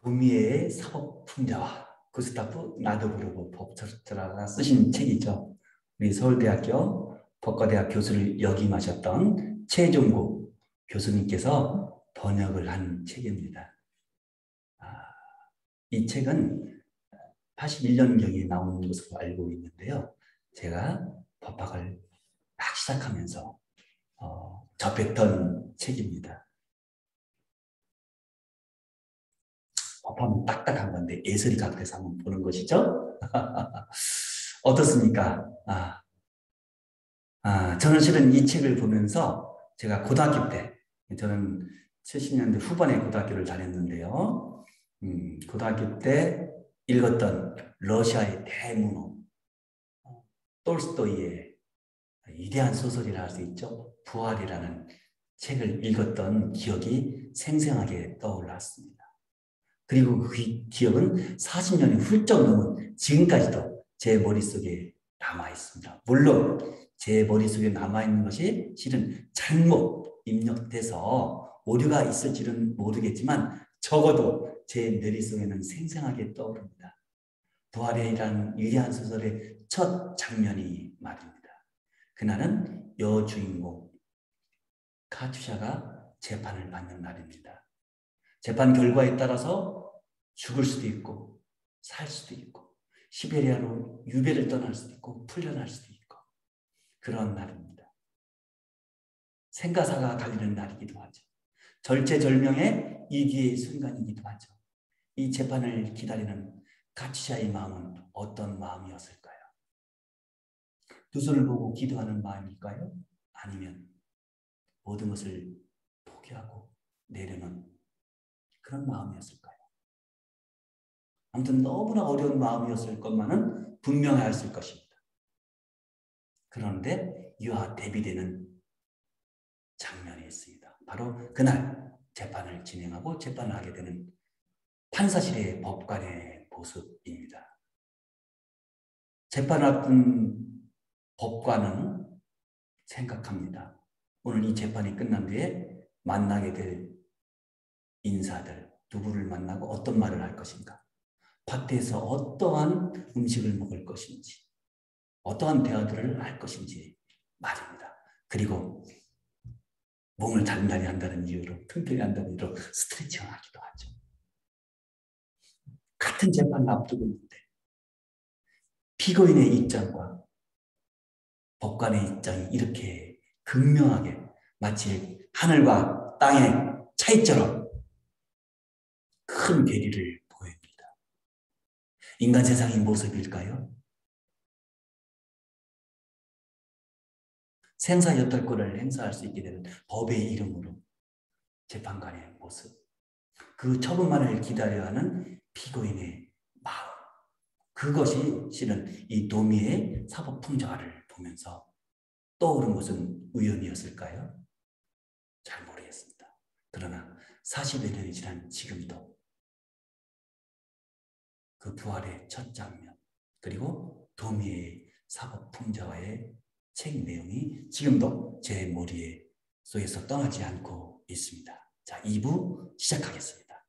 도미의 사법풍자와 구스타프 나드브르그 법철자가 쓰신 책이죠. 우리 서울대학교 법과대학 교수를 역임하셨던 최종국 교수님께서 번역을 한 책입니다. 이 책은 81년경에 나온 것으로 알고 있는데요. 제가 법학을 막 시작하면서 접했던 책입니다. 법하면 딱딱한 건데 예술이 각돼서 한번 보는 것이죠. 어떻습니까? 저는 실은 이 책을 보면서 제가 고등학교 때, 저는 70년대 후반에 고등학교를 다녔는데요. 고등학교 때 읽었던 러시아의 대문호, 톨스토이의 위대한 소설이라 할 수 있죠. 부활이라는 책을 읽었던 기억이 생생하게 떠올랐습니다. 그리고 그 기억은 40년이 훌쩍 넘은 지금까지도 제 머릿속에 남아있습니다. 물론 제 머릿속에 남아있는 것이 실은 잘못 입력돼서 오류가 있을지는 모르겠지만 적어도 제 머릿속에는 생생하게 떠오릅니다. 부활이라는 위대한 소설의 첫 장면이 말입니다. 그날은 여주인공 카투샤가 재판을 받는 날입니다. 재판 결과에 따라서 죽을 수도 있고 살 수도 있고 시베리아로 유배를 떠날 수도 있고 풀려날 수도 있고 그런 날입니다. 생가사가 갈리는 날이기도 하죠. 절체절명의 위기의 순간이기도 하죠. 이 재판을 기다리는 카투샤의 마음은 어떤 마음이었을까요? 두 손을 보고 기도하는 마음일까요? 아니면 모든 것을 포기하고 내려놓은 그런 마음이었을까요? 아무튼 너무나 어려운 마음이었을 것만은 분명했을 것입니다. 그런데 이와 대비되는 장면이 있습니다. 바로 그날 재판을 진행하고 재판을 하게 되는 판사실의 법관의 모습입니다. 재판을 앞둔 법관은 생각합니다. 오늘 이 재판이 끝난 뒤에 만나게 될 인사들 누구를 만나고 어떤 말을 할 것인가, 밭에서 어떠한 음식을 먹을 것인지, 어떠한 대화들을 할 것인지 말입니다. 그리고 몸을 단단히 한다는 이유로, 튼튼히 한다는 이유로 스트레칭을 하기도 하죠. 같은 재판을 앞두고 있는데 피고인의 입장과 법관의 입장이 이렇게 극명하게 마치 하늘과 땅의 차이처럼 큰 괴리를 보입니다. 인간 세상의 모습일까요? 생사여탈권을 행사할 수 있게 되는 법의 이름으로 재판관의 모습, 그 처분만을 기다려야 하는 피고인의 마음, 그것이 실은 이 도미의 사법풍자를 보면서 떠오른 것은 우연이었을까요? 잘 모르겠습니다. 그러나 40여 년이 지난 지금도 그 부활의 첫 장면, 그리고 도미의 사법풍자와의 책 내용이 지금도 제 머리에 속에서 떠나지 않고 있습니다. 자, 2부 시작하겠습니다.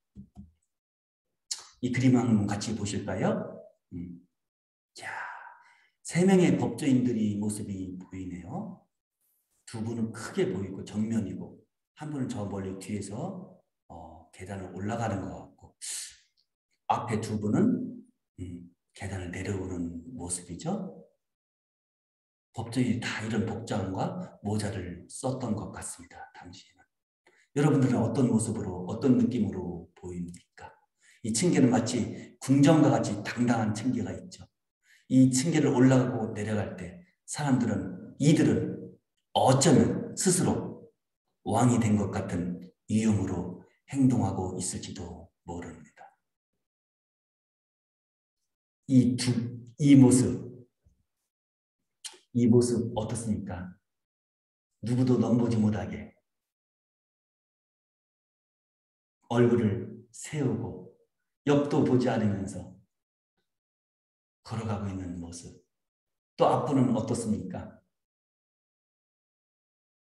이 그림 한번 같이 보실까요? 자, 3명의 법조인들이 모습이 보이네요. 두 분은 크게 보이고 정면이고, 한 분은 저 멀리 뒤에서 계단을 올라가는 것 같고, 앞에 두 분은 계단을 내려오는 모습이죠. 법조인이 다 이런 복장과 모자를 썼던 것 같습니다. 당시에는. 여러분들은 어떤 모습으로, 어떤 느낌으로 보입니까? 이 층계는 마치 궁전과 같이 당당한 층계가 있죠. 이 층계를 올라가고 내려갈 때 이들은 어쩌면 스스로 왕이 된 것 같은 위엄으로 행동하고 있을지도 모릅니다. 이 모습 어떻습니까? 누구도 넘보지 못하게 얼굴을 세우고 옆도 보지 않으면서 걸어가고 있는 모습. 또 앞분은 어떻습니까?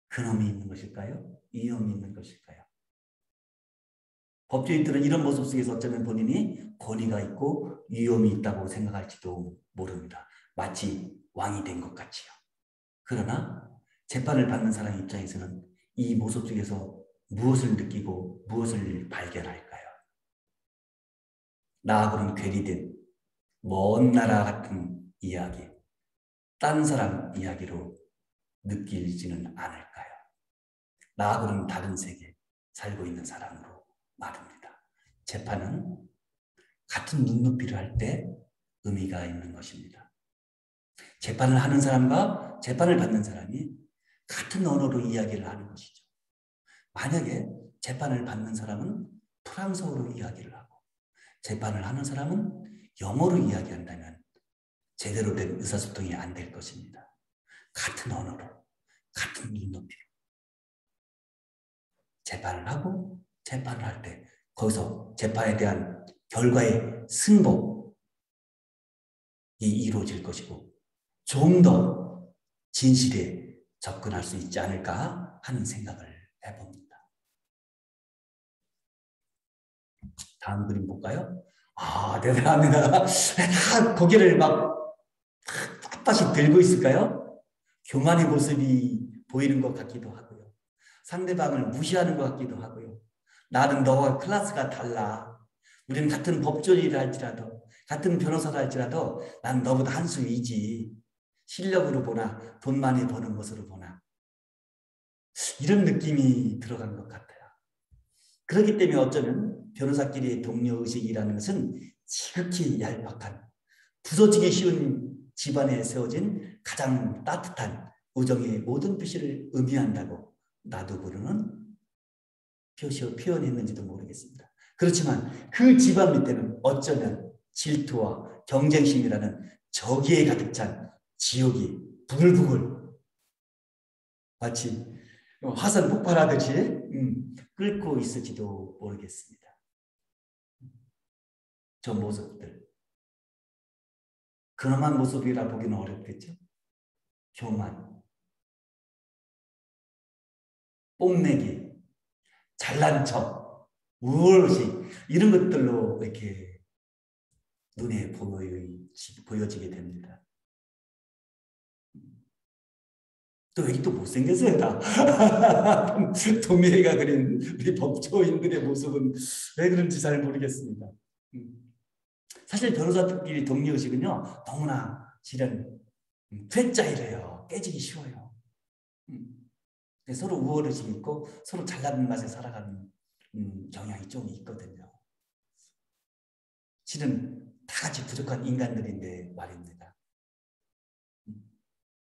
근엄이 있는 것일까요? 위엄이 있는 것일까요? 법조인들은 이런 모습 속에서 어쩌면 본인이 권위가 있고 위엄이 있다고 생각할지도 모릅니다. 마치 왕이 된 것 같이요. 그러나 재판을 받는 사람 입장에서는 이 모습 속에서 무엇을 느끼고 무엇을 발견할까요? 나하고는 괴리된 먼 나라 같은 이야기, 딴 사람 이야기로 느끼지는 않을까요? 나하고는 다른 세계 살고 있는 사람으로 말입니다. 재판은 같은 눈높이를 할 때 의미가 있는 것입니다. 재판을 하는 사람과 재판을 받는 사람이 같은 언어로 이야기를 하는 것이죠. 만약에 재판을 받는 사람은 프랑스어로 이야기를 하고 재판을 하는 사람은 영어로 이야기한다면 제대로 된 의사소통이 안 될 것입니다. 같은 언어로, 같은 눈높이로 재판을 하고 재판을 할 때 거기서 재판에 대한 결과의 승복이 이루어질 것이고 좀 더 진실에 접근할 수 있지 않을까 하는 생각을 해봅니다. 다음 그림 볼까요? 대단합니다. 다 고개를 막 빳빳이 들고 있을까요? 교만의 모습이 보이는 것 같기도 하고요. 상대방을 무시하는 것 같기도 하고요. 나는 너와 클래스가 달라. 우리는 같은 법조인이라 할지라도 같은 변호사라 할지라도 난 너보다 한 수 위지. 실력으로 보나 돈 많이 버는 것으로 보나 이런 느낌이 들어간 것 같아요. 그렇기 때문에 어쩌면 변호사끼리의 동료의식이라는 것은 지극히 얄팍한 부서지기 쉬운 집안에 세워진 가장 따뜻한 우정의 모든 표시를 의미한다고 나도 부르는 표현했는지도 모르겠습니다. 그렇지만 그 집안 밑에는 어쩌면 질투와 경쟁심이라는 저기에 가득 찬 지옥이 부글부글 마치 화산 폭발하듯이 끓고 있을지도 모르겠습니다. 저 모습들. 근엄한 모습이라 보기는 어렵겠죠. 교만, 뽐내기, 잘난 척, 우월식 이런 것들로 이렇게 눈에 보여지게 됩니다. 또 여기 또 못생겼어요, 다. 도미애가 그린 우리 법조인들의 모습은 왜 그런지 잘 모르겠습니다. 사실 변호사들끼리 동료의식은요, 너무나 실은 괴짜이래요. 깨지기 쉬워요. 서로 우월의식이 있고 서로 잘나는 맛에 살아가는 경향이 좀 있거든요. 실은 다 같이 부족한 인간들인데 말입니다.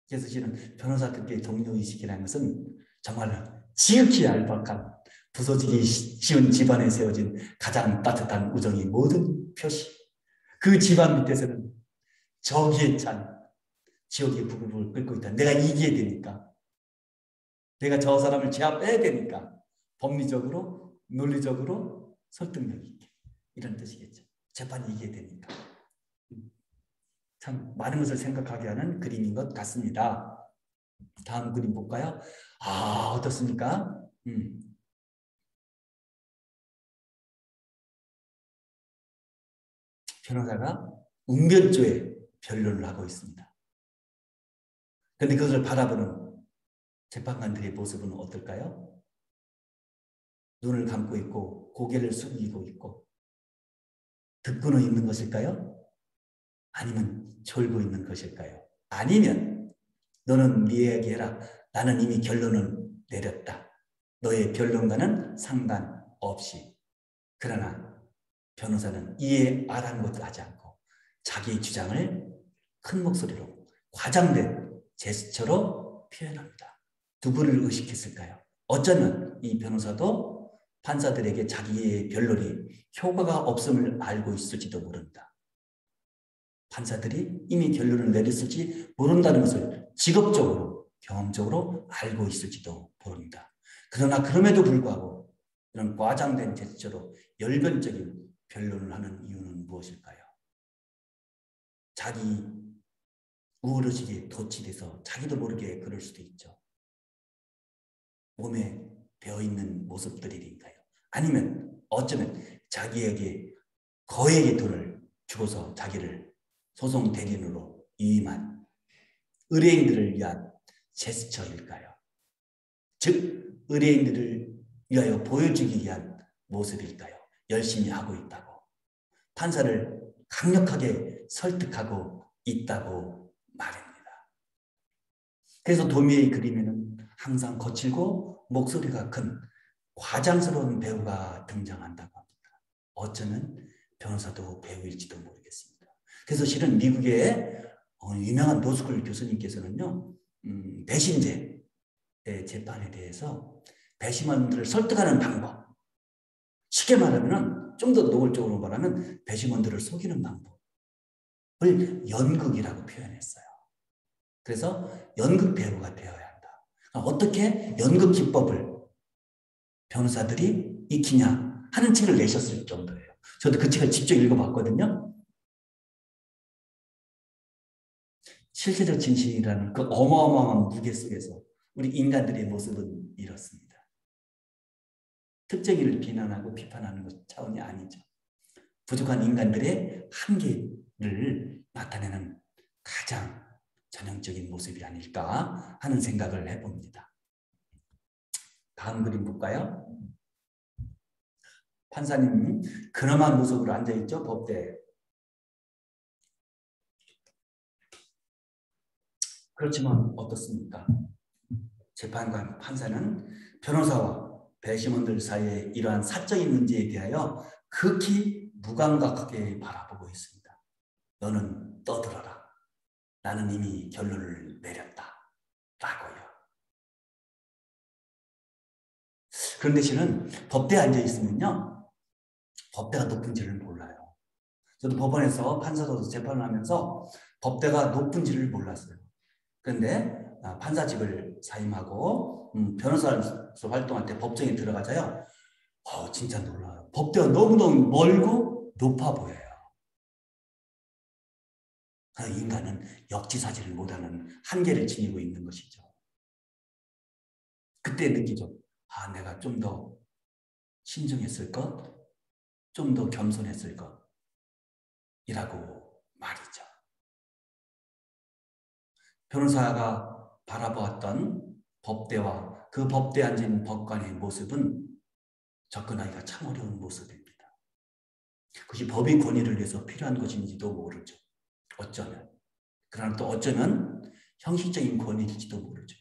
그래서 실은 변호사들끼리 동료의식이라는 것은 정말로 지극히 얄팍한 부서지기 쉬운 집안에 세워진 가장 따뜻한 우정의 모든 표시. 그 집안 밑에서는 저기에 찬 지옥이 부글부글 끓고 있다. 내가 이기게 되니까. 내가 저 사람을 제압해야 되니까. 법리적으로, 논리적으로 설득력 있게. 이런 뜻이겠죠. 재판이 이기게 되니까. 참 많은 것을 생각하게 하는 그림인 것 같습니다. 다음 그림 볼까요? 어떻습니까? 변호사가 웅변조에 변론을 하고 있습니다. 그런데 그것을 바라보는 재판관들의 모습은 어떨까요? 눈을 감고 있고 고개를 숙이고 있고 듣고는 있는 것일까요? 아니면 졸고 있는 것일까요? 아니면 너는 네 이야기해라. 나는 이미 결론을 내렸다. 너의 변론과는 상관없이. 그러나 변호사는 이에 아랑곳도 하지 않고 자기 주장을 큰 목소리로 과장된 제스처로 표현합니다. 누구를 의식했을까요? 어쩌면 이 변호사도 판사들에게 자기의 변론이 효과가 없음을 알고 있을지도 모른다. 판사들이 이미 결론을 내렸을지 모른다는 것을 직업적으로 경험적으로 알고 있을지도 모릅니다. 그러나 그럼에도 불구하고 이런 과장된 제스처로 열변적인 변론을 하는 이유는 무엇일까요? 자기 우월의식에 도취돼서 자기도 모르게 그럴 수도 있죠. 몸에 배어있는 모습들이니까요. 아니면 어쩌면 자기에게 거액의 돈을 주고서 자기를 소송 대리인으로 위임한 의뢰인들을 위한 제스처일까요? 즉 의뢰인들을 위하여 보여주기 위한 모습일까요? 열심히 하고 있다고, 판사를 강력하게 설득하고 있다고 말입니다. 그래서 도미의 그림에는 항상 거칠고 목소리가 큰 과장스러운 배우가 등장한다고 합니다. 어쩌면 변호사도 배우일지도 모르겠습니다. 그래서 실은 미국의 유명한 노스쿨 교수님께서는요, 배신죄 재판에 대해서 배심원들을 설득하는 방법, 쉽게 말하면 좀 더 노골적으로 말하면 배심원들을 속이는 방법을 연극이라고 표현했어요. 그래서 연극 배우가 되어야 한다. 어떻게 연극 기법을 변호사들이 익히냐 하는 책을 내셨을 정도예요. 저도 그 책을 직접 읽어봤거든요. 실체적 진실이라는 그 어마어마한 무게 속에서 우리 인간들의 모습은 이렇습니다. 특정인을 비난하고 비판하는 것 차원이 아니죠. 부족한 인간들의 한계를 나타내는 가장 전형적인 모습이 아닐까 하는 생각을 해봅니다. 다음 그림 볼까요? 판사님 근엄한 모습으로 앉아있죠, 법대에. 그렇지만 어떻습니까? 재판관, 판사는 변호사와 배심원들 사이에 이러한 사적인 문제에 대하여 극히 무감각하게 바라보고 있습니다. 너는 떠들어라. 나는 이미 결론을 내렸다. 라고요. 그런데 실은 법대에 앉아있으면요, 법대가 높은지를 몰라요. 저도 법원에서 판사로서 재판을 하면서 법대가 높은지를 몰랐어요. 그런데 판사직을 사임하고 변호사로서 활동할 때 법정에 들어가자요, 진짜 놀라요. 법대가 너무너무 멀고 높아 보여요. 인간은 역지사지를 못하는 한계를 지니고 있는 것이죠. 그때 느끼죠. 내가 좀 더 신중했을 것, 좀 더 겸손했을 것 이라고 말이죠. 변호사가 바라보았던 법대와 그 법대에 앉은 법관의 모습은 접근하기가 참 어려운 모습입니다. 그것이 법의 권위를 위해서 필요한 것인지도 모르죠. 어쩌면. 그러나 또 어쩌면 형식적인 권위일지도 모르죠.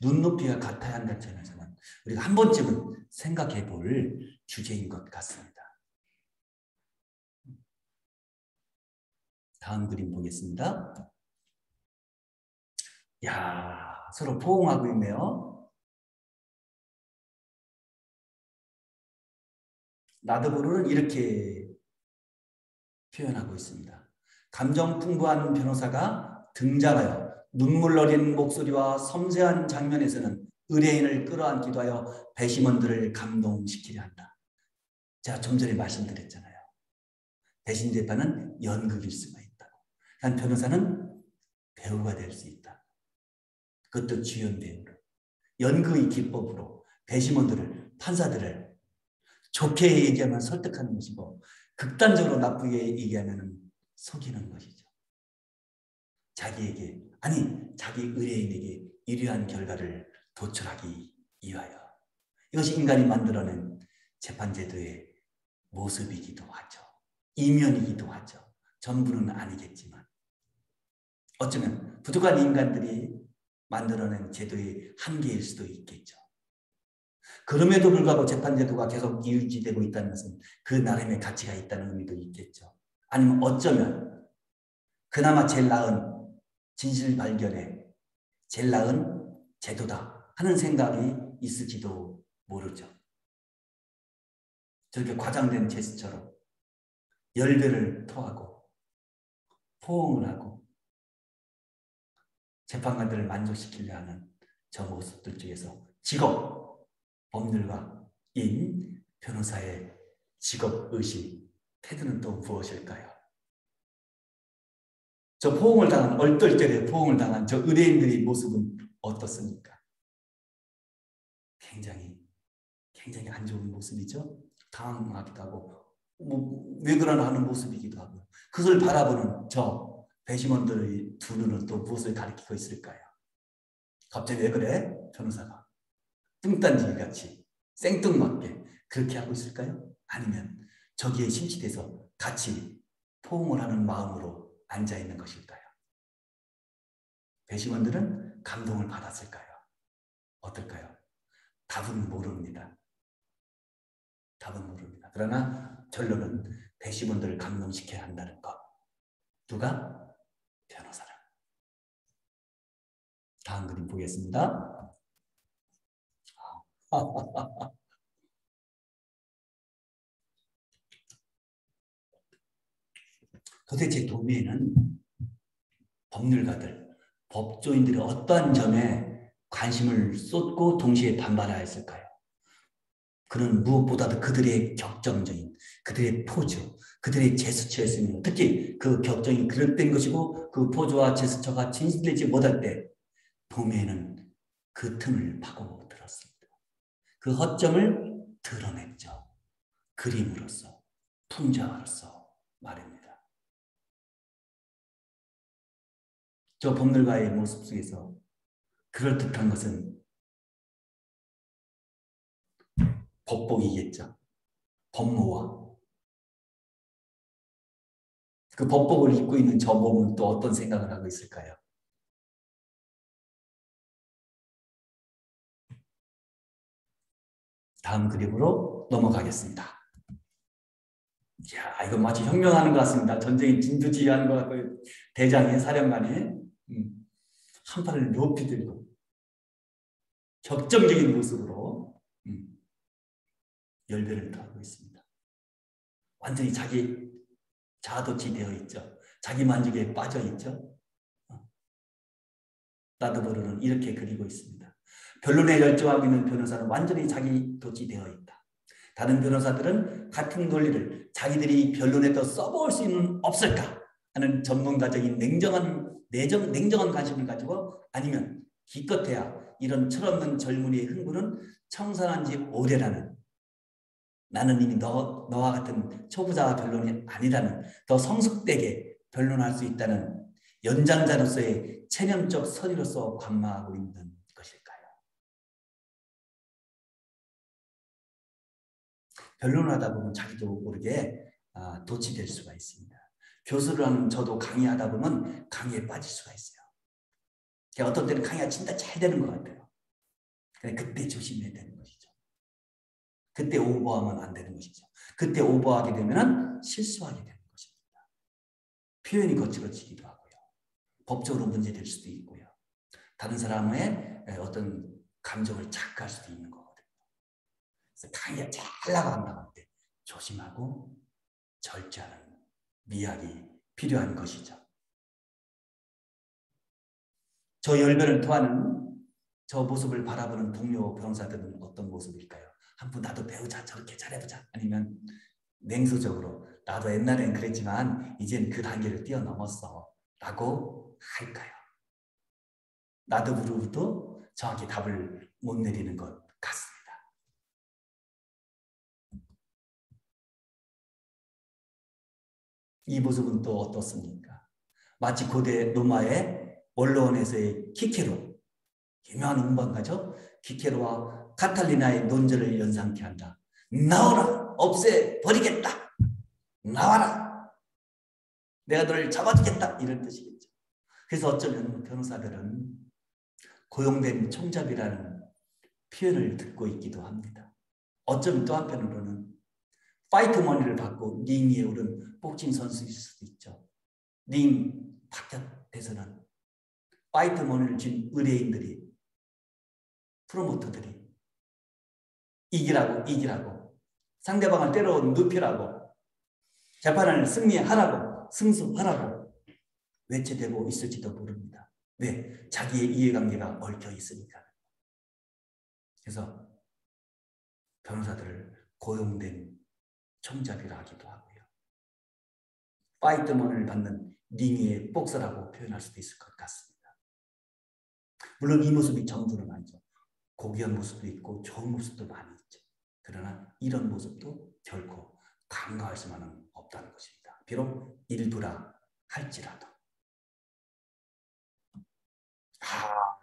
눈높이가 같아야 한다는 점에서는 우리가 한 번쯤은 생각해 볼 주제인 것 같습니다. 다음 그림 보겠습니다. 야, 서로 포옹하고 있네요. 나드보르는 이렇게 표현하고 있습니다. 감정 풍부한 변호사가 등장하여 눈물 어린 목소리와 섬세한 장면에서는 의뢰인을 끌어안기도 하여 배심원들을 감동시키려 한다. 제가 좀 전에 말씀드렸잖아요. 배심 재판은 연극일 수가 있다고. 한 변호사는 배우가 될 수 있다. 그것도 주연 배우로. 연극의 기법으로 배심원들을, 판사들을 좋게 얘기하면 설득하는 것이고, 극단적으로 나쁘게 얘기하면 속이는 것이죠. 자기에게, 아니 자기 의뢰인에게 유리한 결과를 도출하기 위하여. 이것이 인간이 만들어낸 재판제도의 모습이기도 하죠. 이면이기도 하죠. 전부는 아니겠지만 어쩌면 부족한 인간들이 만들어낸 제도의 한계일 수도 있겠죠. 그럼에도 불구하고 재판제도가 계속 유지되고 있다는 것은 그 나름의 가치가 있다는 의미도 있겠죠. 아니면 어쩌면 그나마 제일 나은 진실 발견에 제일 나은 제도다 하는 생각이 있을지도 모르죠. 저렇게 과장된 제스처로 열배를 토하고 포옹을 하고 재판관들을 만족시키려 하는 저 모습들 중에서 직업, 법률가인 변호사의 직업의식, 태도는 또 무엇일까요? 저 포옹을 당한, 얼떨결에 포옹을 당한 저 의뢰인들의 모습은 어떻습니까? 굉장히 안 좋은 모습이죠. 당황하기도 하고 왜 그러나 하는 모습이기도 하고 그것을 바라보는 저 배심원들의 두 눈은 또 무엇을 가리키고 있을까요? 갑자기 왜 그래? 변호사가 뚱딴지 같이 생뚱맞게 그렇게 하고 있을까요? 아니면 저기에 심취돼서 같이 포옹을 하는 마음으로 앉아있는 것일까요? 배심원들은 감동을 받았을까요? 어떨까요? 답은 모릅니다. 답은 모릅니다. 그러나 결론은 배심원들을 감동시켜야 한다는 것. 누가? 변호사라. 다음 그림 보겠습니다. 도대체 도매는 법률가들, 법조인들이 어떠한 점에 관심을 쏟고 동시에 반발하였을까요? 그는 무엇보다도 그들의 격정적인, 그들의 포즈, 그들의 제스처였으며 특히 그 격정이 그릇된 것이고 그 포즈와 제스처가 진실되지 못할 때 도매는 그 틈을 파고들었습니다. 그 허점을 드러냈죠. 그림으로써, 풍자로서 말입니다. 저 법률가의 모습 속에서 그럴듯한 것은 법복이겠죠. 법모와 그 법복을 입고 있는 저 몸은 또 어떤 생각을 하고 있을까요? 다음 그림으로 넘어가겠습니다. 이야, 이거 마치 혁명하는 것 같습니다. 전쟁이 진두지휘하는 것 같고 대장의 사령관이 한 팔을 높이 들고 격정적인 모습으로 열배를 토하고 있습니다. 완전히 자기 자아도취되어 있죠. 자기 만족에 빠져 있죠. 나도 모르는 이렇게 그리고 있습니다. 변론에 열중하고 있는 변호사는 완전히 자기 도취되어 있다. 다른 변호사들은 같은 논리를 자기들이 변론에도 써볼 수 있는 없을까 하는 전문가적인 냉정한 관심을 가지고 아니면 기껏해야 이런 철없는 젊은이의 흥분은 청산한 지 오래라는 나는 이미 너와 같은 초보자 변론이 아니라는 더 성숙되게 변론할 수 있다는 연장자로서의 체념적 선의로서 관망하고 있는 것일까요? 변론을 하다 보면 자기도 모르게 도취될 수가 있습니다. 교수를 하는 저도 강의하다 보면 강의에 빠질 수가 있어요. 어떤 때는 강의가 진짜 잘 되는 것 같아요. 그때 조심해야 되는 것이죠. 그때 오버하면 안 되는 것이죠. 그때 오버하게 되면 실수하게 되는 것입니다. 표현이 거칠어지기도 하고요. 법적으로 문제될 수도 있고요. 다른 사람의 어떤 감정을 착각할 수도 있는 거거든요. 그래서 강의가 잘 나간다고 할 때 조심하고 절제하는 미학이 필요한 것이죠. 저 열변을 토하는 저 모습을 바라보는 동료 변호사들은 어떤 모습일까요? 한번 나도 배우자, 저렇게 잘해보자. 아니면 냉소적으로 나도 옛날엔 그랬지만 이젠 그 단계를 뛰어넘었어 라고 할까요? 나도 모르고도 정확히 답을 못 내리는 것 같습니다. 이 모습은 또 어떻습니까? 마치 고대 로마의 원로원에서의 키케로, 유명한 운반가죠. 키케로와 카탈리나의 논절을 연상케 한다. 나오라! 없애버리겠다! 나와라! 내가 너를 잡아주겠다! 이런 뜻이겠죠. 그래서 어쩌면 변호사들은 고용된 총잡이라는 표현을 듣고 있기도 합니다. 어쩌면 또 한편으로는 파이트 머니를 받고 링 위에 오른 복싱 선수일 수도 있죠. 링 바깥에서는 파이트 머니를 준 의뢰인들이, 프로모터들이 이기라고 상대방을 때려 눕히라고 재판을 승리하라고 승소하라고 외쳐대고 있을지도 모릅니다. 왜? 자기의 이해관계가 얽혀 있으니까. 그래서 변호사들을 고용된 총잡이라 하기도 하고요. 파이트먼을 받는 링의 복서라고 표현할 수도 있을 것 같습니다. 물론 이 모습이 전부는 아니죠. 고귀한 모습도 있고 좋은 모습도 많이 있죠. 그러나 이런 모습도 결코 간과할 수만은 없다는 것입니다. 비록 일부라 할지라도.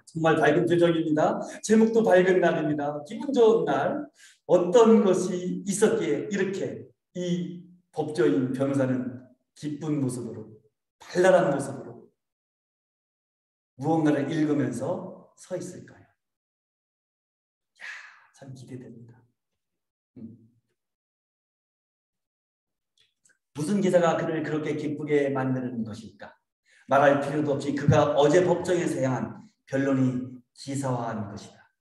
정말 밝은 표정입니다. 제목도 밝은 날입니다. 기분 좋은 날. 어떤 것이 있었기에 이렇게 이 법조인 변호사는 기쁜 모습으로, 발랄한 모습으로 무언가를 읽으면서 서 있을까요? 참 기대됩니다. 무슨 기사가 그를 그렇게 기쁘게 만드는 것일까? 말할 필요도 없이 그가 어제 법정에서 향한 변론이 기사화한 것이다.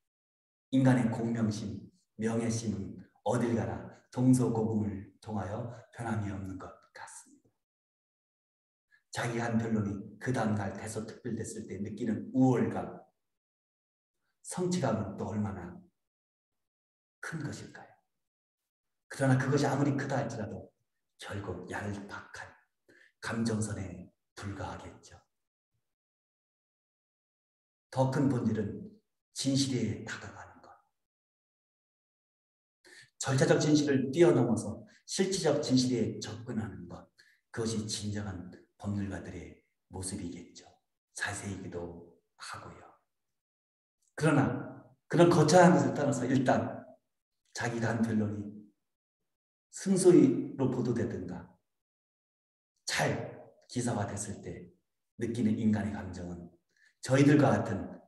인간의 공명심, 명예심은 어딜 가나 동서고금을 통하여 변함이 없는 것 같습니다. 자기가 한 변론이 그 다음날 대서특필됐을 때 느끼는 우월감, 성취감은 또 얼마나 큰 것일까요? 그러나 그것이 아무리 크다 할지라도 결국 얄팍한 감정선에 불과하겠죠. 더 큰 본질은 진실에 다가가는 것. 절차적 진실을 뛰어넘어서 실질적 진실에 접근하는 것. 그것이 진정한 법률가들의 모습이겠죠. 자세히기도 하고요. 그러나 그런 거창한 것을 떠나서 일단 자기가 한 변론이 승소로 보도되든가 잘 기사화됐을 때 느끼는 인간의 감정은 저희들과 같은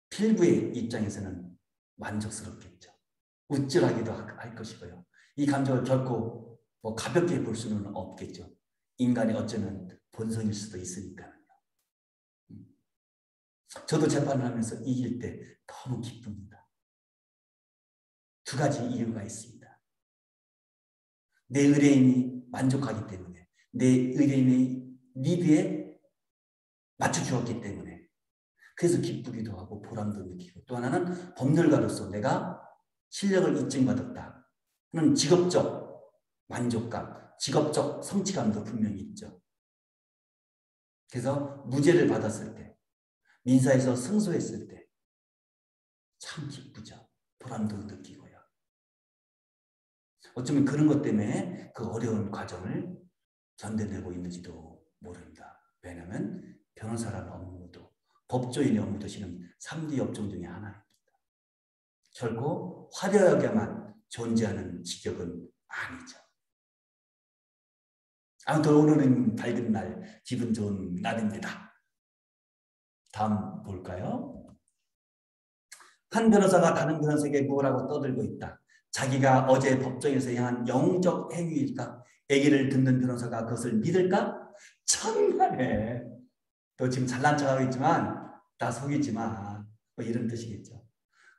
필부의 입장에서는 만족스럽겠죠. 우쭐하기도 할 것이고요. 이 감정을 결코 가볍게 볼 수는 없겠죠. 인간이 어쩌면 본성일 수도 있으니까요. 저도 재판을 하면서 이길 때 너무 기쁩니다. 두 가지 이유가 있습니다. 내 의뢰인이 만족하기 때문에, 내 의뢰인의 니드에 맞춰주었기 때문에, 그래서 기쁘기도 하고 보람도 느끼고, 또 하나는 법률가로서 내가 실력을 인증받았다 하는 직업적 만족감, 직업적 성취감도 분명히 있죠. 그래서 무죄를 받았을 때, 민사에서 승소했을 때 참 기쁘죠. 보람도 느끼고요. 어쩌면 그런 것 때문에 그 어려운 과정을 견뎌내고 있는지도 모릅니다. 왜냐하면 변호사라는 업무도, 법조인의 업무도 실은 3D 업종 중에 하나입니다. 결코 화려하게만 존재하는 직업은 아니죠. 아무튼 오늘은 밝은 날, 기분 좋은 날입니다. 다음 볼까요? 한 변호사가 다른 변호사에게 뭐라고 떠들고 있다. 자기가 어제 법정에서 향한 영적 행위일까? 얘기를 듣는 변호사가 그것을 믿을까? 천만에. 너 지금 잘난 척하고 있지만 나 속이지 마. 이런 뜻이겠죠.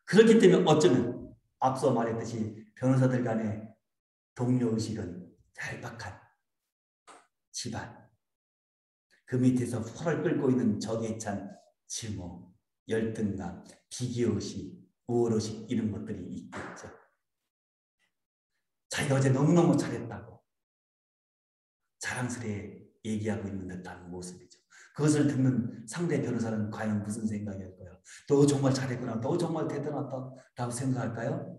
그렇기 때문에 어쩌면 앞서 말했듯이 변호사들 간의 동료의식은 얄팍한 집안, 그 밑에서 활을 끌고 있는 정에 찬 증오, 열등감, 비교의식, 우월의식 이런 것들이 있겠죠. 자기가 어제 너무너무 잘했다고 자랑스레 얘기하고 있는 듯한 모습이죠. 그것을 듣는 상대 변호사는 과연 무슨 생각일까요? 너 정말 잘했구나, 너 정말 대단하다 라고 생각할까요?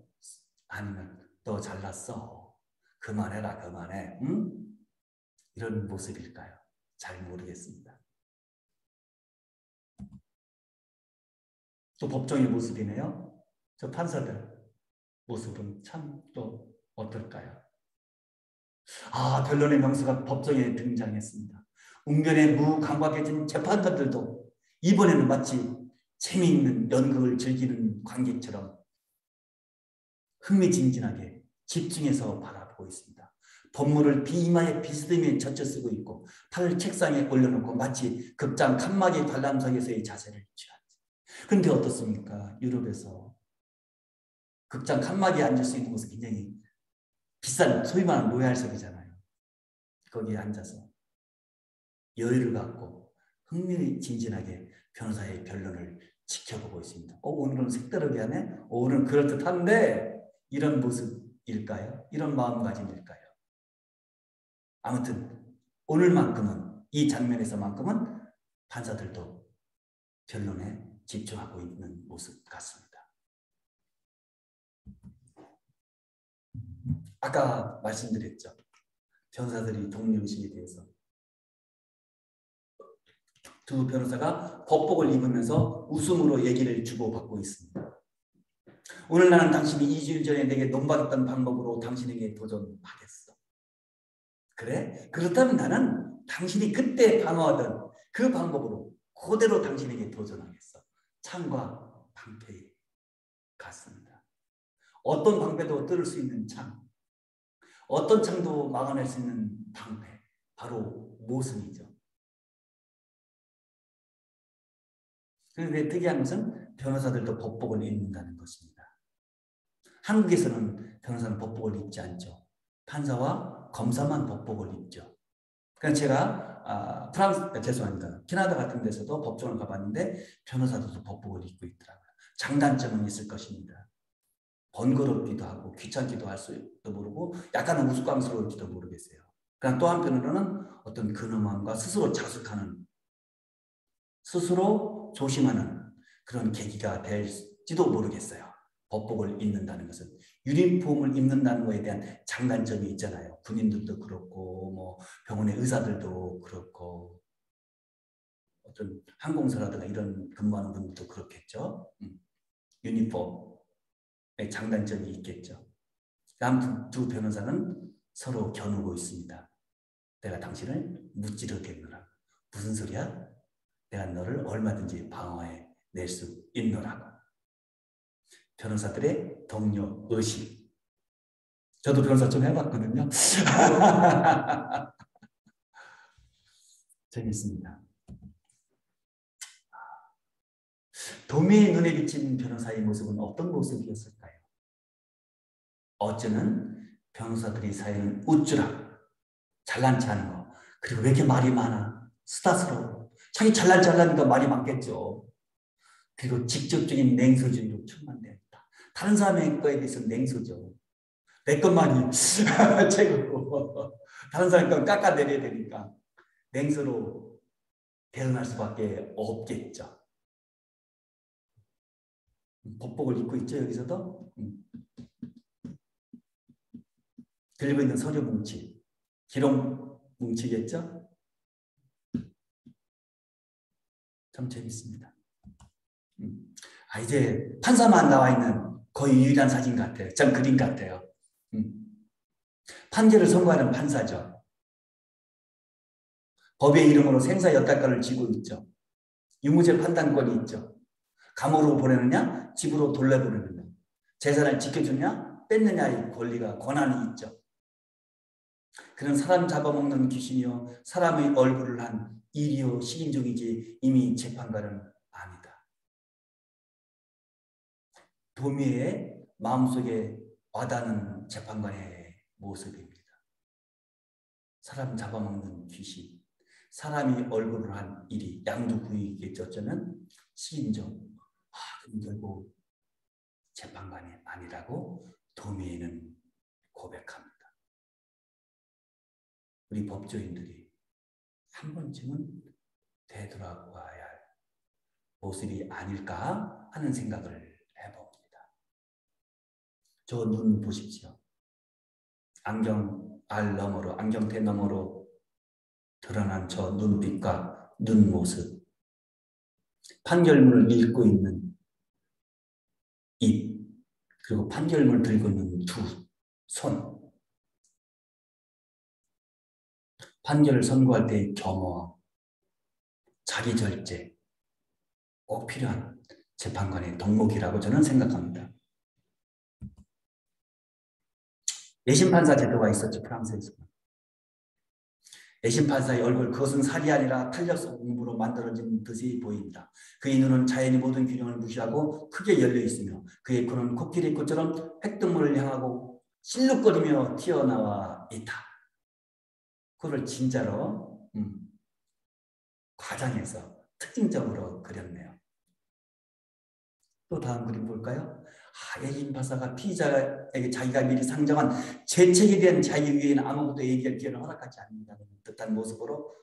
아니면 너 잘났어, 그만해라, 그만해, 응? 이런 모습일까요? 잘 모르겠습니다. 또 법정의 모습이네요. 저 판사들 모습은 참 또 어떨까요? 변론의 명수가 법정에 등장했습니다. 웅변에 무감각해진 재판관들도 이번에는 마치 재미있는 연극을 즐기는 관객처럼 흥미진진하게 집중해서 바라보고 있습니다. 법문을 이마에 비스듬히 젖혀 쓰고 있고 팔을 책상에 올려놓고 마치 극장 칸막이 관람석에서의 자세를 취하죠. 그런데 어떻습니까? 유럽에서 극장 칸막이에 앉을 수 있는 곳은 굉장히 비싼 소위 말하는 로얄석이잖아요. 거기에 앉아서 여유를 갖고 흥미진진하게 변호사의 변론을 지켜보고 있습니다. 오늘은 색다르게 하네? 오늘은 그럴듯한데 이런 모습일까요? 이런 마음가짐일까요? 아무튼 오늘만큼은, 이 장면에서만큼은 판사들도 변론에 집중하고 있는 모습 같습니다. 아까 말씀드렸죠. 변호사들이 동료의식에 대해서. 두 변호사가 법복을 입으면서 웃음으로 얘기를 주고받고 있습니다. 오늘 나는 당신이 2주일 전에 내게 논박했던 방법으로 당신에게 도전하겠어. 그래? 그렇다면 나는 당신이 그때 방어하던 그 방법으로 그대로 당신에게 도전하겠어. 창과 방패 같습니다. 어떤 방패도 뚫을 수 있는 창, 어떤 창도 막아낼 수 있는 방패, 바로 모순이죠. 그런데 특이한 것은 변호사들도 법복을 입는다는 것입니다. 한국에서는 변호사는 법복을 입지 않죠. 판사와 검사만 법복을 입죠. 그러니까 제가 죄송합니다. 캐나다 같은 데서도 법정을 가봤는데 변호사들도 법복을 입고 있더라고요. 장단점은 있을 것입니다. 번거롭기도 하고 귀찮기도 할 수도 모르고 약간은 우스꽝스러울지도 모르겠어요. 그러나 또 한편으로는 어떤 근엄함과 스스로 자숙하는, 스스로 조심하는 그런 계기가 될지도 모르겠어요. 법복을 입는다는 것은. 유니폼을 입는다는 것에 대한 장단점이 있잖아요. 군인들도 그렇고 뭐 병원의 의사들도 그렇고 어떤 항공사라든가 이런 근무하는 분들도 그렇겠죠. 유니폼의 장단점이 있겠죠. 다음 두 변호사는 서로 겨누고 있습니다. 내가 당신을 무찌르겠노라. 무슨 소리야? 내가 너를 얼마든지 방어해 낼 수 있노라고. 변호사들의 동료 의식. 저도 변호사 좀 해봤거든요. 재밌습니다. 도미의 눈에 비친 변호사의 모습은 어떤 모습이었을까요? 어쩌면 변호사들이 사이는 우쭐함, 잘난 체 하는 거, 그리고 왜 이렇게 말이 많아? 수다스러워. 자기 잘나니까 말이 많겠죠. 그리고 직접적인 냉소주의로 충만되어 있다. 다른 사람의 거에 대해서 냉소죠. 내 것만이 최고고 다른 사람 건 깎아내려야 되니까 냉소로 대응할 수밖에 없겠죠. 법복을 입고 있죠. 여기서도 들고 있는 서류 뭉치, 기록 뭉치겠죠. 참 재밌습니다. 이제 판사만 나와 있는 거의 유일한 사진 같아요. 참 그림 같아요. 판결을 선고하는 판사죠. 법의 이름으로 생사 여탈권을 쥐고 있죠. 유무죄 판단권이 있죠. 감옥으로 보내느냐, 집으로 돌려보내느냐, 재산을 지켜주냐, 뺏느냐의 권리가, 권한이 있죠. 그는 사람 잡아먹는 귀신이요, 사람의 얼굴을 한 일이요 식인종이지 이미 재판관은 아니다. 도미의 마음속에 와닿는 재판관의 모습입니다. 사람 잡아먹는 귀신, 사람이 얼굴을 한 일이 양두구이겠죠. 어쩌면 식인종. 결국 재판관이 아니라고 도미에는 고백합니다. 우리 법조인들이 한 번쯤은 되돌아봐야 할 모습이 아닐까 하는 생각을 해봅니다. 저 눈 보십시오. 안경알 너머로, 안경테 너머로 드러난 저 눈빛과 눈 모습, 판결문을 읽고 있는 입, 그리고 판결문을 들고 있는 두 손, 판결을 선고할 때의 겸허와 자기 절제, 꼭 필요한 재판관의 덕목이라고 저는 생각합니다. 내심 판사 제도가 있었죠. 프랑스에서. 내심 판사의 얼굴, 그것은 살이 아니라 탄력 공부로 만들어진 듯이 보인다. 그의 눈은 자연의 모든 균형을 무시하고 크게 열려 있으며 그의 코는 코끼리 코처럼 획등문을 향하고 실룩거리며 튀어나와 있다. 그걸 진짜로 과장해서 특징적으로 그렸네요. 또 다음 그림 볼까요? 내심 판사가 피의자에게 자기가 미리 상정한 재책에 대한 자유 위에는 아무것도 얘기할 기회를 허락하지 않는다는 듯한 모습으로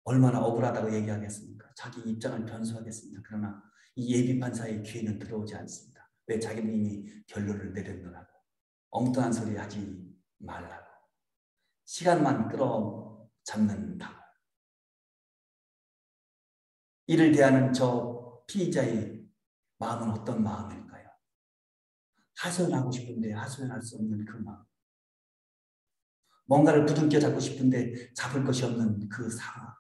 얼마나 억울하다고 얘기하겠습니까? 자기 입장을 변수하겠습니다. 그러나 이 예비판사의 귀에는 들어오지 않습니다. 왜? 자기는 이미 결론을 내렸느라고. 엉뚱한 소리 하지 말라고. 시간만 끌어잡는다고. 이를 대하는 저 피의자의 마음은 어떤 마음일까요? 하소연하고 싶은데 하소연할 수 없는 그 마음. 뭔가를 부둥켜 잡고 싶은데 잡을 것이 없는 그 상황.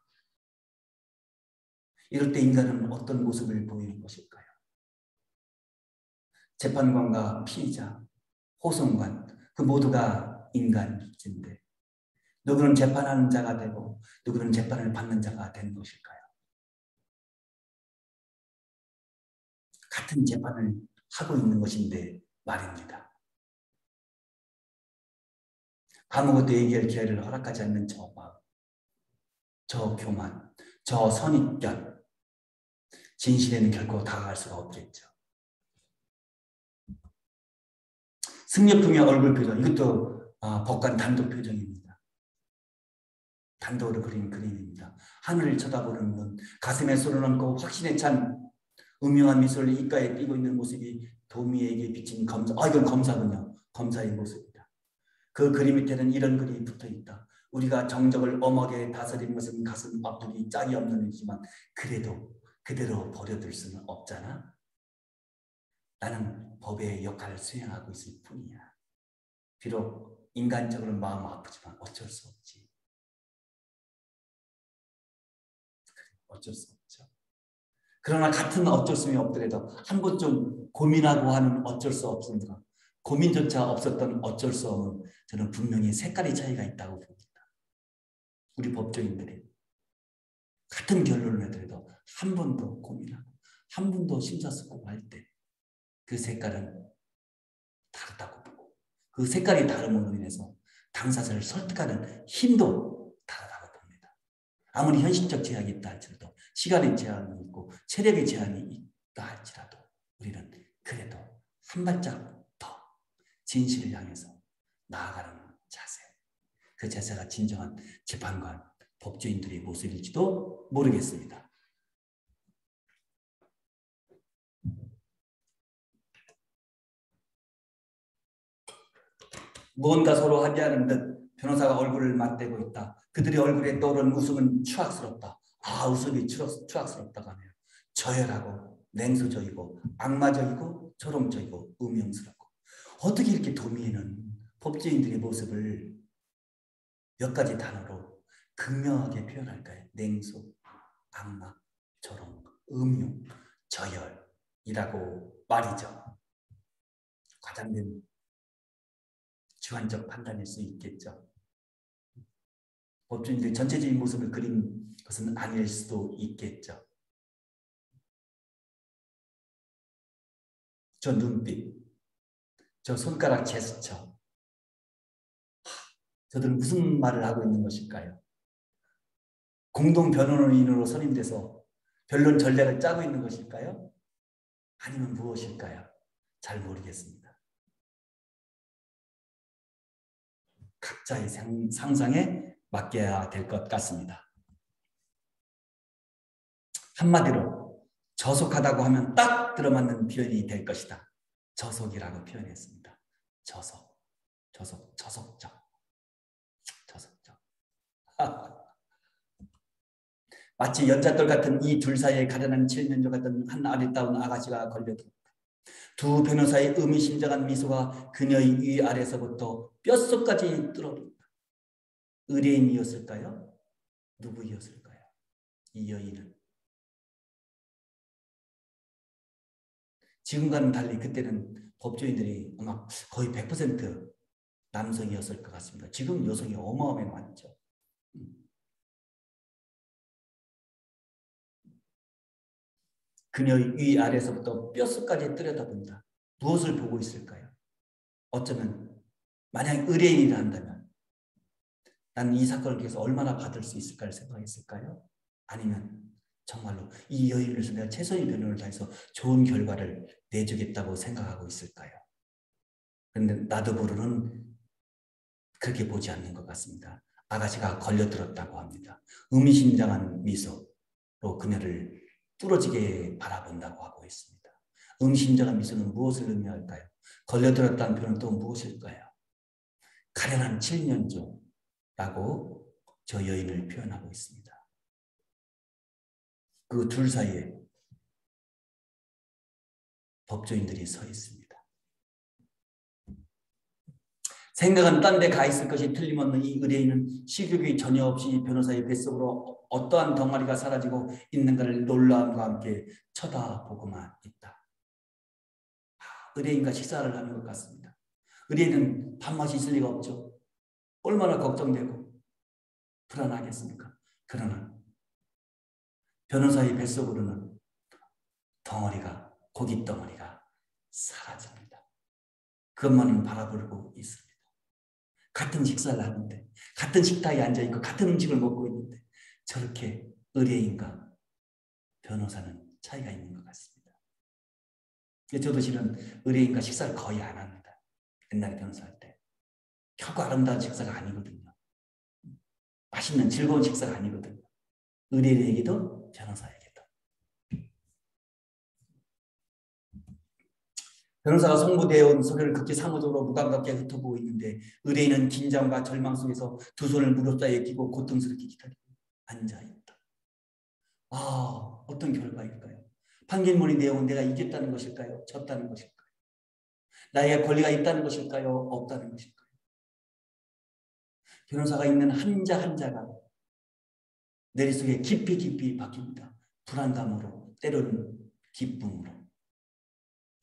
이럴 때 인간은 어떤 모습을 보이는 것일까요? 재판관과 피의자, 호송관, 그 모두가 인간인데 누구는 재판하는 자가 되고 누구는 재판을 받는 자가 된 것일까요? 같은 재판을 하고 있는 것인데 말입니다. 아무것도 얘기할 기회를 허락하지 않는 저 마음, 저 교만, 저 선입견, 진실에는 결코 다가갈 수가 없겠죠. 승려품의 얼굴 표정, 이것도 법관 단독 표정입니다. 단독으로 그린 그림입니다. 하늘을 쳐다보는 눈, 가슴에 손을 얹고 확신에 찬 음흉한 미소를 입가에 띄고 있는 모습이 도미에게 비친 검사, 이건 검사군요. 검사의 모습이다. 그 그림 밑에는 이런 글이 붙어있다. 우리가 정적을 엄하게 다스리는 것은 가슴 아프기 짝이 없는 일이지만 그래도 그대로 버려둘 수는 없잖아. 나는 법의 역할을 수행하고 있을 뿐이야. 비록 인간적으로 마음 아프지만 어쩔 수 없지. 어쩔 수 없죠. 그러나 같은 어쩔 수 없더라도 한 번 좀 고민하고 하는 어쩔 수 없습니다. 고민조차 없었던 어쩔 수 없는 저는 분명히 색깔의 차이가 있다고 봅니다. 우리 법조인들이 같은 결론을 내더라도 한 번 더 고민하고 한 번 더 심사숙고할 때 그 색깔은 다르다고 보고 그 색깔이 다름으로 인해서 당사자를 설득하는 힘도 다르다고 봅니다. 아무리 현실적 제약이 있다 할지라도 시간의 제한이 있고 체력의 제한이 있다 할지라도 우리는 그래도 한 발짝 더 진실을 향해서 나아가는 자세, 그 자세가 진정한 재판관, 법조인들의 모습일지도 모르겠습니다. 무언가 서로 합의하는 듯 변호사가 얼굴을 맞대고 있다. 그들의 얼굴에 떠오른 웃음은 추악스럽다. 웃음이 추악스럽다고 하네요. 저열하고 냉소적이고 악마적이고 조롱적이고 음흉스럽고 어떻게 이렇게 도미에는 법조인들의 모습을 몇 가지 단어로 극명하게 표현할까요? 냉소, 악마, 조롱, 음흉, 저열이라고 말이죠. 과장된 주관적 판단일 수 있겠죠. 법조인들이 전체적인 모습을 그린 것은 아닐 수도 있겠죠. 저 눈빛, 저 손가락 제스처, 저들은 무슨 말을 하고 있는 것일까요? 공동 변호인으로 선임돼서 변론 전략을 짜고 있는 것일까요? 아니면 무엇일까요? 잘 모르겠습니다. 각자의 상상에 맡겨야 될 것 같습니다. 한마디로 저속하다고 하면 딱 들어맞는 표현이 될 것이다. 저속이라고 표현했습니다. 저속적. 마치 연잣돌 같은 이 둘 사이에 가련한 칠면조 같은 한 아리따운 아가씨가 걸려들었다. 두 변호사의 의미심장한 미소가 그녀의 위아래서부터 뼛속까지 뚫어린다. 의뢰인이었을까요? 누구이었을까요? 이 여인은. 지금과는 달리 그때는 법조인들이 아마 거의 100% 남성이었을 것 같습니다. 지금 여성이 어마어마하게 많죠. 그녀의 위아래서부터 뼛속까지 들여다본다. 무엇을 보고 있을까요? 어쩌면 만약 의뢰인이라 한다면 나는 이 사건을 통해서 얼마나 받을 수 있을까를 생각했을까요? 아니면 정말로 이 여인을 위해서 내가 최선의 변호를 다해서 좋은 결과를 내주겠다고 생각하고 있을까요? 그런데 나도 모르는 그렇게 보지 않는 것 같습니다. 아가씨가 걸려들었다고 합니다. 의미심장한 미소로 그녀를 뚫어지게 바라본다고 하고 있습니다. 의미심장한 미소는 무엇을 의미할까요? 걸려들었다는 표현은 또 무엇일까요? 가련한 7년조라고 저 여인을 표현하고 있습니다. 그 둘 사이에 법조인들이 서 있습니다. 생각은 딴 데 가 있을 것이 틀림없는 이 의뢰인은 식욕이 전혀 없이 변호사의 뱃속으로 어떠한 덩어리가 사라지고 있는가를 놀라움과 함께 쳐다보고만 있다. 의뢰인과 식사를 하는 것 같습니다. 의뢰인은 밥맛이 있을 리가 없죠. 얼마나 걱정되고 불안하겠습니까? 그러나 변호사의 뱃속으로는 고깃 덩어리가 사라집니다. 그것만은 바라보고 있습니다. 같은 식사를 하는데, 같은 식탁에 앉아있고 같은 음식을 먹고 있는데 저렇게 의뢰인과 변호사는 차이가 있는 것 같습니다. 저도 실은 의뢰인과 식사를 거의 안 합니다. 옛날에 변호사할 때. 결코 아름다운 식사가 아니거든요. 맛있는 즐거운 식사가 아니거든요. 의뢰인에게도 변호사에게도. 변호사가 송부되어 온 소리를 극히 사무적으로 무감각하게 훑어보고 있는데 의뢰인은 긴장과 절망 속에서 두 손을 무릎 사이에 끼고 고통스럽게 기다리고 앉아있다. 어떤 결과일까요? 판결문의 내용은 내가 이겼다는 것일까요? 졌다는 것일까요? 나에게 권리가 있다는 것일까요? 없다는 것일까요? 변호사가 있는 한자 한자가 내리속에 깊이 박힙니다. 불안감으로, 때로는 기쁨으로.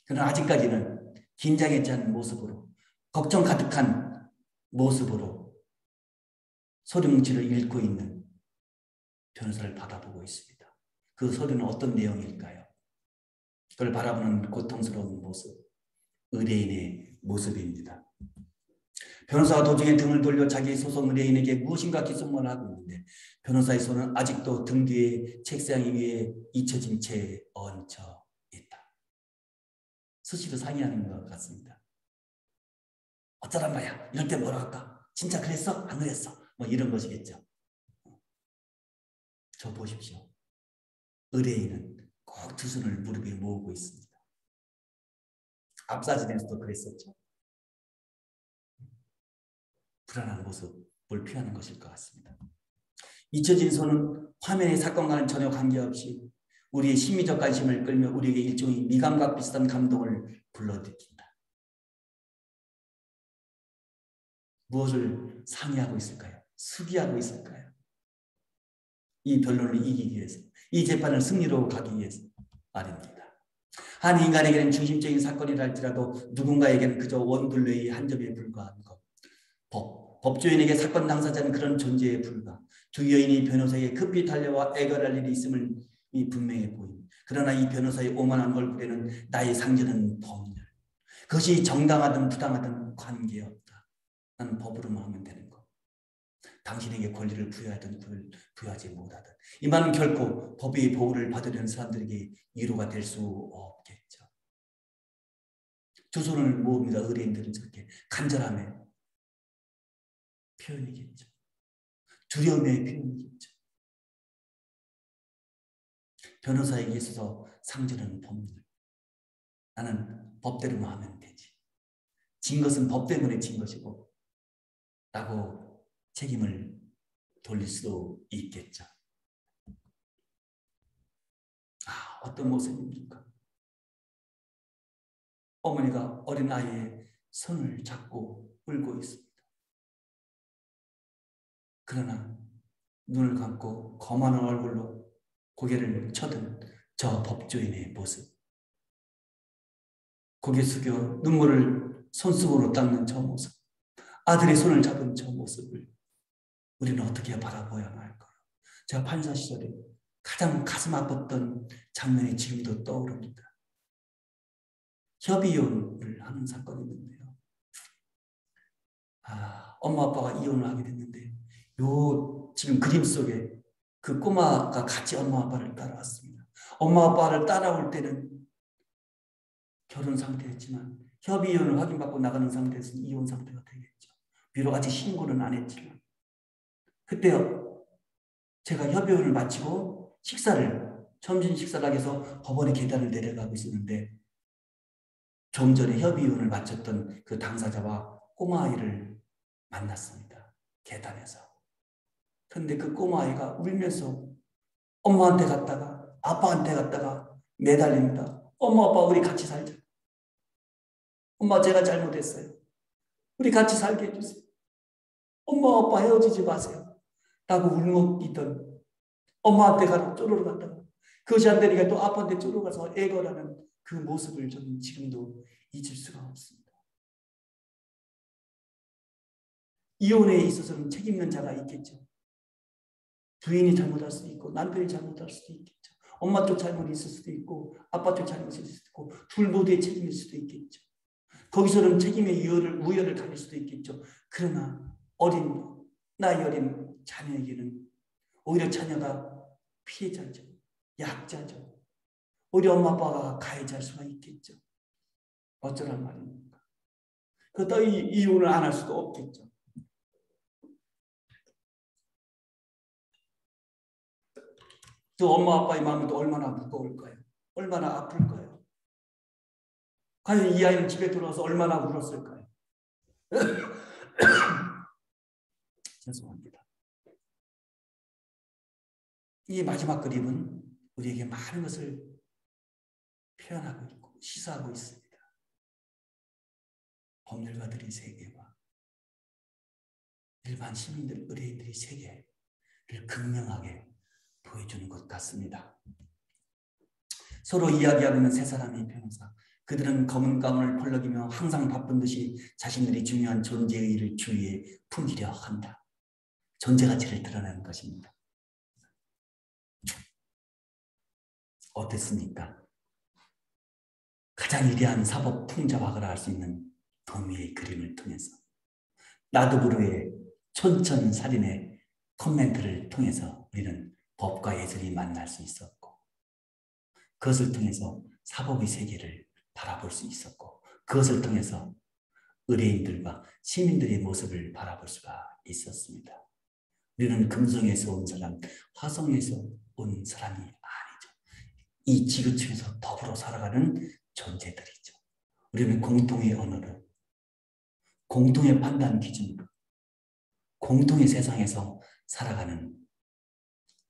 그러나 아직까지는 긴장했지 않은 모습으로, 걱정 가득한 모습으로 소리뭉치를 읽고 있는 변호사를 바라보고 있습니다. 그 소리는 어떤 내용일까요? 그걸 바라보는 고통스러운 모습, 의뢰인의 모습입니다. 변호사가 도중에 등을 돌려 자기 소속 의뢰인에게 무엇인가 기속만 하고 있는데 변호사의 손은 아직도 등 뒤에 책상 위에 잊혀진 채 얹혀 있다. 수시로 상의하는 것 같습니다. 어쩌란 말이야? 이럴 때 뭐라 할까? 진짜 그랬어? 안 그랬어? 뭐 이런 것이겠죠. 저 보십시오. 의뢰인은 꼭 두 손을 무릎에 모으고 있습니다. 앞 사진에서도 그랬었죠. 불안한 모습을 표하는 것일 것 같습니다. 잊혀진 손은 화면의 사건과는 전혀 관계없이 우리의 심리적 관심을 끌며 우리에게 일종의 미감과 비슷한 감동을 불러일으킨다. 무엇을 상의하고 있을까요? 수기하고 있을까요? 이 변론을 이기기 위해서, 이 재판을 승리로 가기 위해서 말입니다. 한 인간에게는 중심적인 사건이라 할지라도 누군가에게는 그저 원둘레의 한 점에 불과한 것. 법조인에게 사건 당사자는 그런 존재에 불과. 두 여인이 변호사에게 급히 달려와 애걸할 일이 있음을 분명해 보인. 그러나 이 변호사의 오만한 얼굴에는 나의 상전은 법률. 그것이 정당하든 부당하든 관계없다. 나는 법으로만 하면 되는 것. 당신에게 권리를 부여하든 부여하지 못하든 이 말은 결코 법의 보호를 받으려는 사람들에게 위로가 될 수 없겠죠. 두 손을 모읍니다. 의뢰인들은 저렇게 간절함의 표현이겠죠. 두려움의 표현이겠죠. 변호사에게 있어서 상전은 법률. 나는 법대로만 하면 되지. 진 것은 법 때문에 진 것이고 라고 책임을 돌릴 수도 있겠죠. 어떤 모습입니까? 어머니가 어린 아이의 손을 잡고 울고 있습니다. 그러나 눈을 감고 거만한 얼굴로 고개를 쳐든 저 법조인의 모습. 고개 숙여 눈물을 손수건으로 닦는 저 모습. 아들의 손을 잡은 저 모습을 우리는 어떻게 바라보아야 할까요? 제가 판사 시절에 가장 가슴 아팠던 장면이 지금도 떠오릅니다. 협의혼을 하는 사건이 있는데요. 엄마 아빠가 이혼을 하게 됐는데 지금 그림 속에 그 꼬마가 같이 엄마 아빠를 따라왔습니다. 엄마 아빠를 따라올 때는 결혼 상태였지만 협의혼을 확인받고 나가는 상태에서는 이혼 상태가 되겠죠. 비록 아직 신고는 안 했지만 그때요, 제가 협의회를 마치고 점심 식사를 하기 위해서 법원의 계단을 내려가고 있었는데 좀 전에 협의원을 마쳤던 그 당사자와 꼬마아이를 만났습니다. 계단에서. 그런데 그 꼬마아이가 울면서 엄마한테 갔다가 아빠한테 갔다가 매달립니다. 엄마 아빠 우리 같이 살자. 엄마 제가 잘못했어요. 우리 같이 살게 해주세요. 엄마 아빠 헤어지지 마세요. 라고 울먹이던 엄마한테 가서 쪼르르 갔다가 그것이 안 되니까 또 아빠한테 쪼르르 가서 애걸하는 그 모습을 저는 지금도 잊을 수가 없습니다. 이혼에 있어서는 책임 있는 자가 있겠죠. 부인이 잘못할 수도 있고 남편이 잘못할 수도 있겠죠. 엄마 쪽 잘못이 있을 수도 있고 아빠 쪽 잘못이 있을 수도 있고 둘 모두의 책임일 수도 있겠죠. 거기서는 책임의 우열을 가릴 수도 있겠죠. 그러나 나이 어린 자녀에게는 오히려 자녀가 피해자죠. 약자죠. 오히려 엄마 아빠가 가해자일 수가 있겠죠. 어쩌란 말입니까? 그렇다고 이혼을 안 할 수도 없겠죠. 또 엄마 아빠의 마음은 또 얼마나 무거울까요? 얼마나 아플까요? 과연 이 아이는 집에 들어와서 얼마나 울었을까요? 죄송합니다. 이 마지막 그림은 우리에게 많은 것을 표현하고 있고 시사하고 있습니다. 법률가들의 세계와 일반 시민들, 의뢰인들의 세계를 극명하게 보여주는 것 같습니다. 서로 이야기하고 있는 세 사람의 변호사. 그들은 검은 가운을 펄럭이며 항상 바쁜 듯이 자신들이 중요한 존재의 일을 주위에 풍기려 한다. 존재 가치를 드러내는 것입니다. 어땠습니까? 가장 위대한 사법 풍자박을 알 수 있는 도미의 그림을 통해서 나드부르의 촌천살인의 코멘트를 통해서 우리는 법과 예술이 만날 수 있었고 그것을 통해서 사법의 세계를 바라볼 수 있었고 그것을 통해서 의뢰인들과 시민들의 모습을 바라볼 수가 있었습니다. 우리는 금성에서 온 사람, 화성에서 온 사람이 아니죠. 이 지구촌에서 더불어 살아가는 존재들이죠. 우리는 공통의 언어로, 공통의 판단 기준으로, 공통의 세상에서 살아가는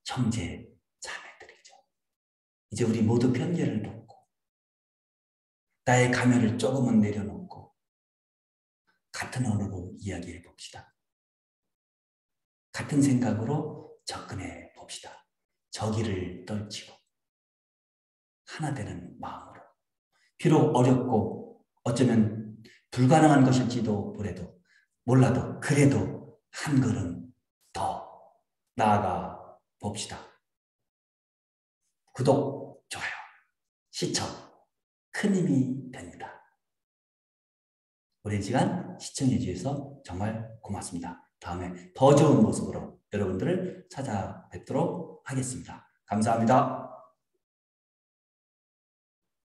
형제, 자매들이죠. 이제 우리 모두 편견을 놓고 나의 가면을 조금은 내려놓고 같은 언어로 이야기해 봅시다. 같은 생각으로 접근해 봅시다. 적의를 떨치고 하나 되는 마음으로. 비록 어렵고 어쩌면 불가능한 것일지도 몰라도 그래도 한 걸음 더 나아가 봅시다. 구독, 좋아요, 시청 큰 힘이 됩니다. 오랜 시간 시청해 주셔서 정말 고맙습니다. 다음에 더 좋은 모습으로 여러분들을 찾아뵙도록 하겠습니다. 감사합니다.